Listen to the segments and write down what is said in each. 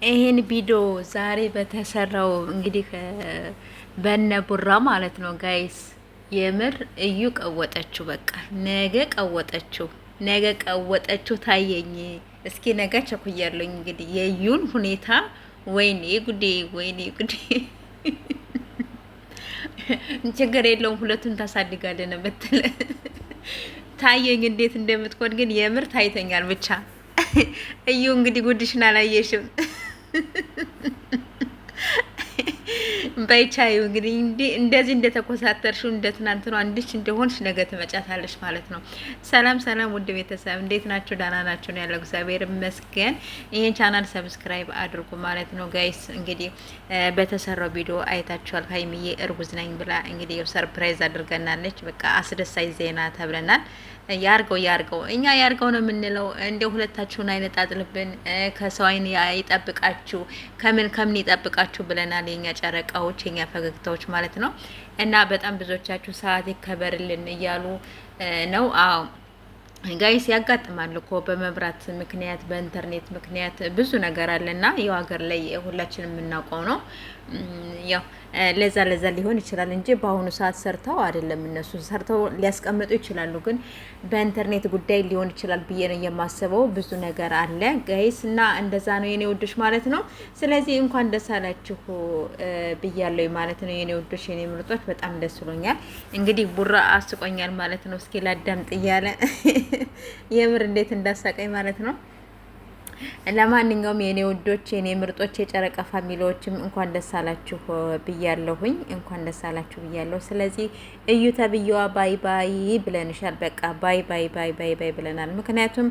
ይሄን ቪዲዮ ዛሬ በተሰራው እንግዲህ በነ ቡራ ማለት ነው ጋይስ። የምር እዩ ቀወጠችው። በቃ ነገ ቀወጠችው ታየኝ። እስኪ ነገ ቸኩያለኝ እንግዲህ የዩን ሁኔታ። ወይኔ ጉዴ፣ ወይኔ ጉዴ። ችግር የለውም ሁለቱን ታሳድጋለን ብትል ታየኝ እንዴት እንደምትኮን ግን የምር ታይተኛል። ብቻ እዩ እንግዲህ ጉድሽን አላየሽም። በይቻዩ እንግዲህ እንደዚህ እንደተኮሳተርሽው እንደ ትናንት ነው አንድሽ እንደሆንሽ ነገ ትመጫታለሽ ማለት ነው። ሰላም ሰላም፣ ውድ ቤተሰብ እንዴት ናችሁ? ደህና ናችሁ ነው ያለው። እግዚአብሔር ይመስገን። ይሄን ቻናል ሰብስክራይብ አድርጉ ማለት ነው ጋይስ። እንግዲህ በተሰራው ቪዲዮ አይታችኋል። ሀይሚዬ እርጉዝ ነኝ ብላ እንግዲህ ሰርፕራይዝ አድርገናለች። በቃ አስደሳች ዜና ተብለናል። ያርገው እኛ ያርገው ነው የምንለው። እንደ ሁለታችሁን አይነጣጥልብን፣ ከሰው አይን ይጠብቃችሁ፣ ከምን ይጠብቃችሁ ብለናል። የኛ ጨረቃዎች፣ የኛ ፈገግታዎች ማለት ነው። እና በጣም ብዙዎቻችሁ ሰዓት ይከበርልን እያሉ ነው። አዎ ጋይስ ያጋጥማል እኮ በመብራት ምክንያት በኢንተርኔት ምክንያት ብዙ ነገር አለና ያው ሀገር ላይ ሁላችንም የምናውቀው ነው። ያው ለዛ ሊሆን ይችላል እንጂ በአሁኑ ሰዓት ሰርተው አይደለም። እነሱ ሰርተው ሊያስቀምጡ ይችላሉ፣ ግን በኢንተርኔት ጉዳይ ሊሆን ይችላል ብዬ ነው የማስበው። ብዙ ነገር አለ ጋይስ እና እንደዛ ነው የኔ ውዶች ማለት ነው። ስለዚህ እንኳን ደስ አላችሁ ብያለሁ ማለት ነው የኔ ውዶች፣ የኔ ምርጦች። በጣም ደስ ብሎኛል። እንግዲህ ቡራ አስቆኛል ማለት ነው። እስኪ ላዳምጥ እያለ የምር እንዴት እንዳሳቀኝ ማለት ነው። ለማንኛውም የኔ ውዶች፣ የኔ ምርጦች፣ የጨረቃ ፋሚሊዎችም እንኳን ደስ አላችሁ ብያለሁኝ። እንኳን ደስ አላችሁ ብያለሁ። ስለዚህ እዩ ተብዬዋ ባይ ባይ ብለንሻል። በቃ ባይ ባይ ባይ ባይ ባይ ብለናል። ምክንያቱም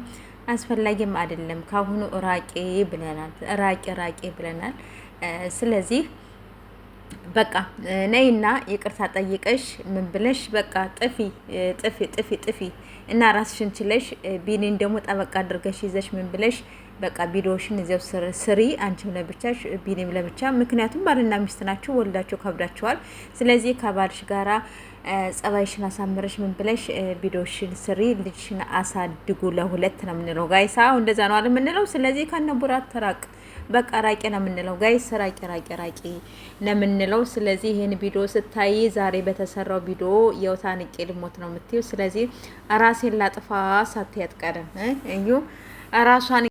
አስፈላጊም አይደለም። ካሁኑ ራቄ ብለናል። ራቄ ብለናል። ስለዚህ በቃ ነይና ይቅርታ ጠይቀሽ ምን ብለሽ በቃ ጥፊ እና ራስሽን ችለሽ ቢኒን ደግሞ ጠበቃ አድርገሽ ይዘሽ ምን ብለሽ በቃ ቪዲዮሽን እዚያው ስሪ። አንቺም ለብቻሽ ቢኒም ለብቻ። ምክንያቱም ባልና ሚስት ናችሁ፣ ወልዳችሁ ከብዳችኋል። ስለዚህ ከባልሽ ጋራ ጸባይሽን አሳምረሽ ምን ብለሽ ቪዲዮሽን ስሪ። ልጅሽን አሳድጉ። ለሁለት ነው የምንለው ጋይስ። አዎ እንደዛ ነው አይደል የምንለው። ስለዚህ ከነቡራት ተራቅ በቃ ራቂ ነው የምንለው ጋይስ። ራቂ ነው የምንለው። ስለዚህ ይሄን ቪዲዮ ስታይ ዛሬ በተሰራው ቪዲዮ የውታንቄ ልሞት ነው የምትይው። ስለዚህ ራሴን ላጥፋ ሳትያት ቀደም እዩ ራሷን